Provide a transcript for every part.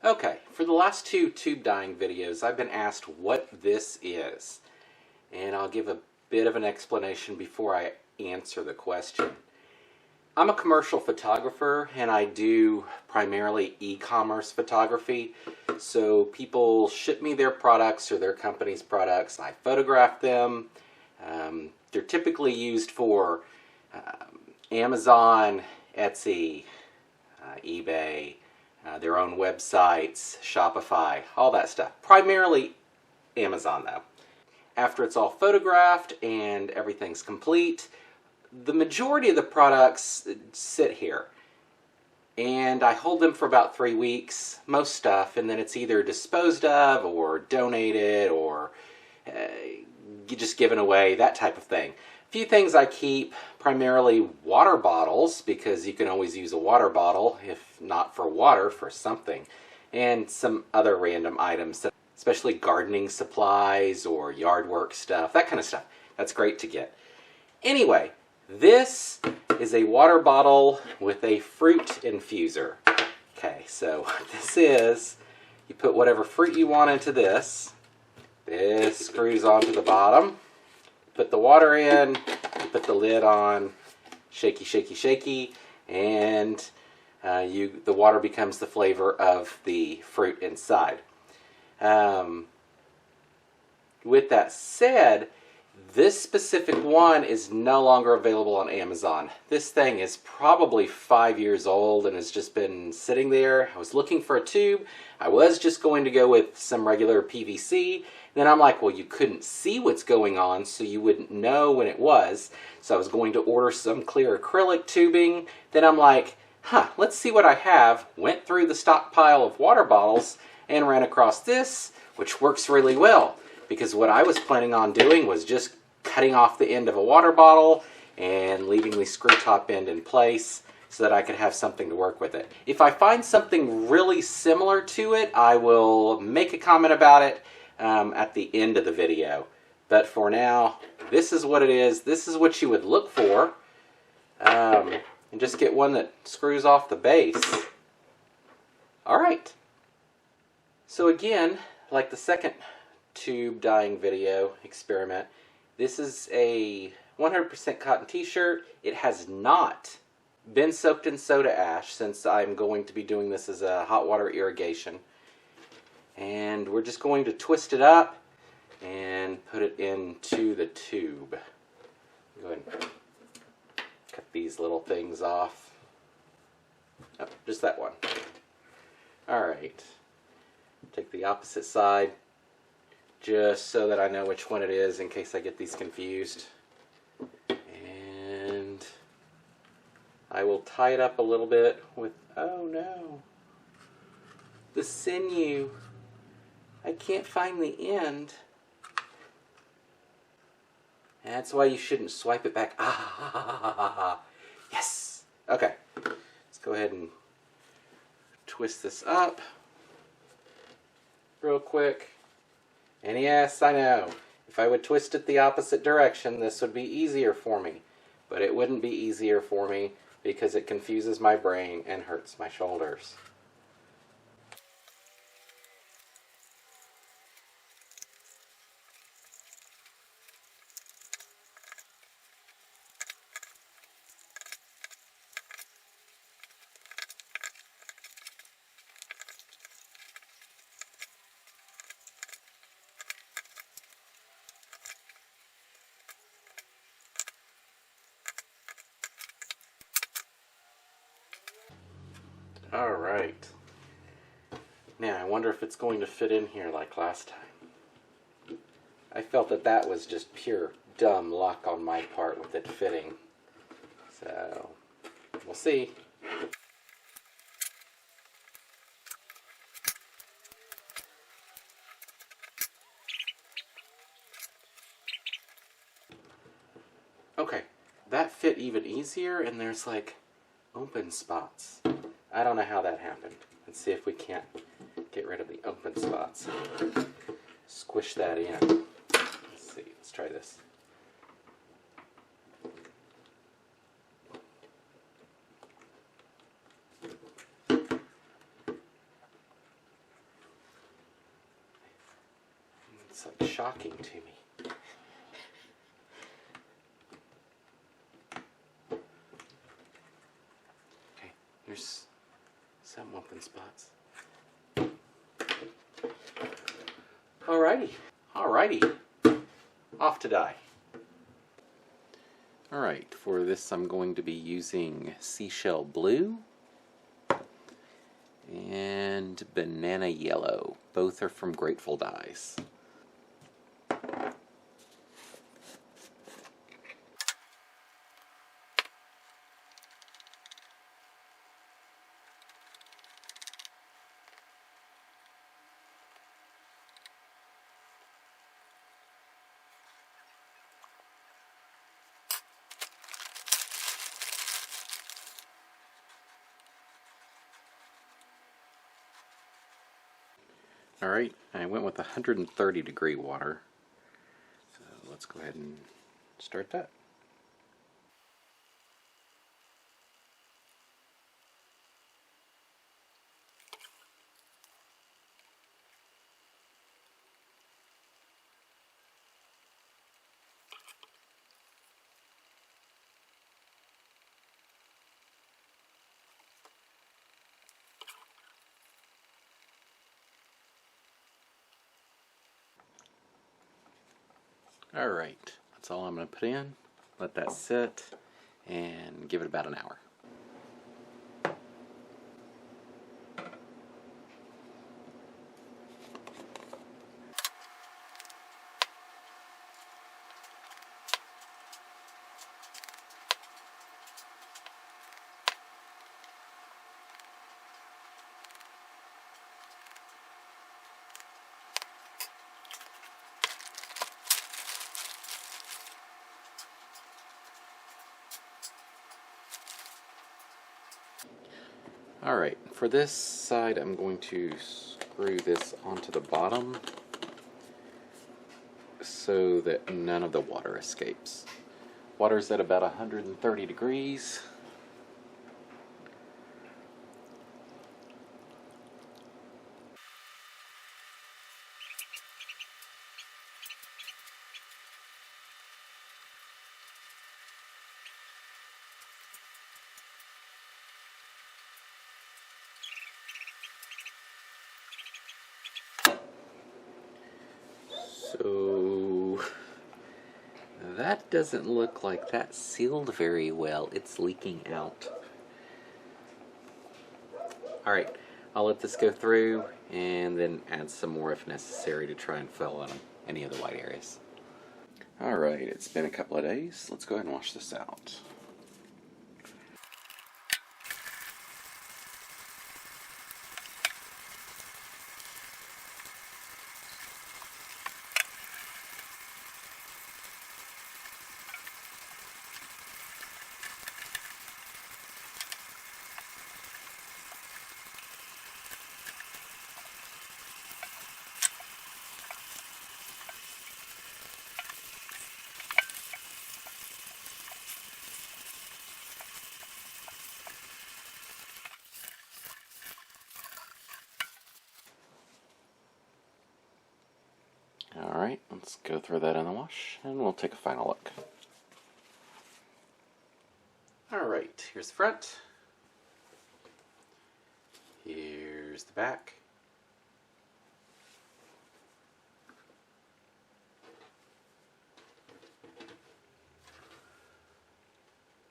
Okay, for the last two tube dyeing videos, I've been asked what this is. And I'll give a bit of an explanation before I answer the question. I'm a commercial photographer and I do primarily e-commerce photography. So people ship me their products or their company's products. I photograph them. They're typically used for Amazon, Etsy, eBay, their own websites, Shopify, all that stuff. Primarily Amazon though. After it's all photographed and everything's complete, the majority of the products sit here. And I hold them for about 3 weeks, most stuff, and then it's either disposed of or donated or just given away, that type of thing. A few things I keep, primarily water bottles, because you can always use a water bottle, if not for water, for something. And some other random items, especially gardening supplies or yard work stuff, that kind of stuff. That's great to get. Anyway, this is a water bottle with a fruit infuser. Okay, so what this is, you put whatever fruit you want into this. This screws onto the bottom. Put the water in, you put the lid on, shaky, shaky, shaky, and the water becomes the flavor of the fruit inside. With that said, this specific one is no longer available on Amazon. This thing is probably 5 years old and has just been sitting there. I was looking for a tube. I was just going to go with some regular PVC. Then I'm like, well, you couldn't see what's going on, so you wouldn't know when it was. So I was going to order some clear acrylic tubing. Then I'm like, let's see what I have. Went through the stockpile of water bottles and ran across this, which works really well. Because what I was planning on doing was just cutting off the end of a water bottle and leaving the screw top end in place so that I could have something to work with it. If I find something really similar to it, I will make a comment about it at the end of the video. But for now, this is what it is. This is what you would look for. And just get one that screws off the base. Alright. So again, like the second tube dyeing video experiment, this is a 100% cotton t-shirt. It has not been soaked in soda ash since I'm going to be doing this as a hot water irrigation. And we're just going to twist it up and put it into the tube. Go ahead and cut these little things off. Oh, just that one. Alright. Take the opposite side, just so that I know which one it is in case I get these confused. And I will tie it up a little bit with, oh no, the sinew. I can't find the end. That's why you shouldn't swipe it back. Yes! Okay, let's go ahead and twist this up real quick. And yes, I know, if I would twist it the opposite direction, this would be easier for me. But it wouldn't be easier for me because it confuses my brain and hurts my shoulders. Alright. Now, I wonder if it's going to fit in here like last time. I felt that that was just pure dumb luck on my part with it fitting. So, we'll see. Okay, that fit even easier, and there's like open spots. I don't know how that happened. Let's see if we can't get rid of the open spots. Squish that in. Let's see, let's try this. shocking to me. Okay, here's some open spots. Alrighty, off to dye. Alright, for this I'm going to be using Seashell Blue and Banana Yellow. Both are from Grateful Dyes. Alright, I went with 130 degree water. So let's go ahead and start that. Alright, that's all I'm going to put in. Let that sit and give it about an hour. Alright, for this side I'm going to screw this onto the bottom so that none of the water escapes. Water's at about 130 degrees. So that doesn't look like that sealed very well. It's leaking out. Alright, I'll let this go through and then add some more if necessary to try and fill in any of the white areas. Alright, it's been a couple of days. Let's go ahead and wash this out. Alright, let's go throw that in the wash and we'll take a final look. Alright, here's the front. Here's the back.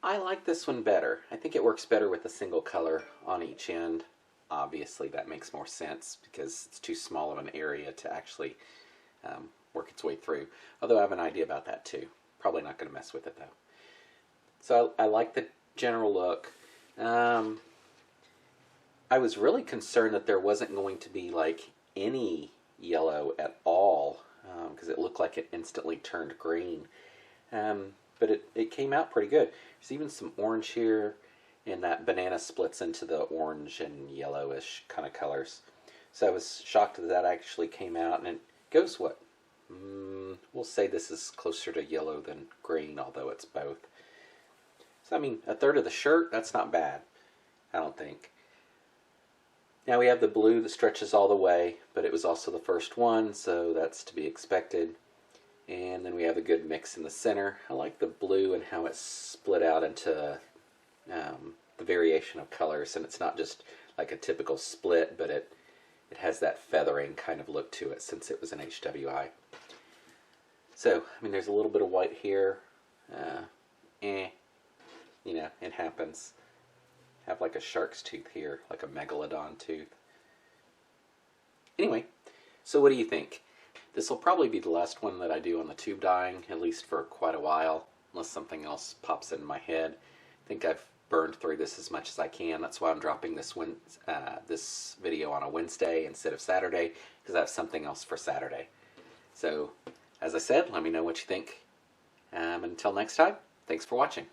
I like this one better. I think it works better with a single color on each end. Obviously that makes more sense because it's too small of an area to actually work its way through. Although I have an idea about that too. Probably not going to mess with it though. So I like the general look. I was really concerned that there wasn't going to be like any yellow at all because it looked like it instantly turned green. But it came out pretty good. There's even some orange here, and that banana splits into the orange and yellowish kind of colors. So I was shocked that that actually came out, and it goes what? We'll say this is closer to yellow than green, although it's both. So I mean, a third of the shirt, that's not bad, I don't think. Now we have the blue that stretches all the way, but it was also the first one, so that's to be expected. And then we have a good mix in the center. I like the blue and how it's split out into the variation of colors, and it's not just like a typical split, but it has that feathering kind of look to it since it was an HWI. So, I mean, there's a little bit of white here. You know, it happens. Have like a shark's tooth here, like a megalodon tooth. Anyway, so what do you think? This will probably be the last one that I do on the tube dyeing, at least for quite a while, unless something else pops in my head. I think I've burned through this as much as I can. That's why I'm dropping this this video on a Wednesday instead of Saturday, because I have something else for Saturday. So, as I said, let me know what you think. Until next time, thanks for watching.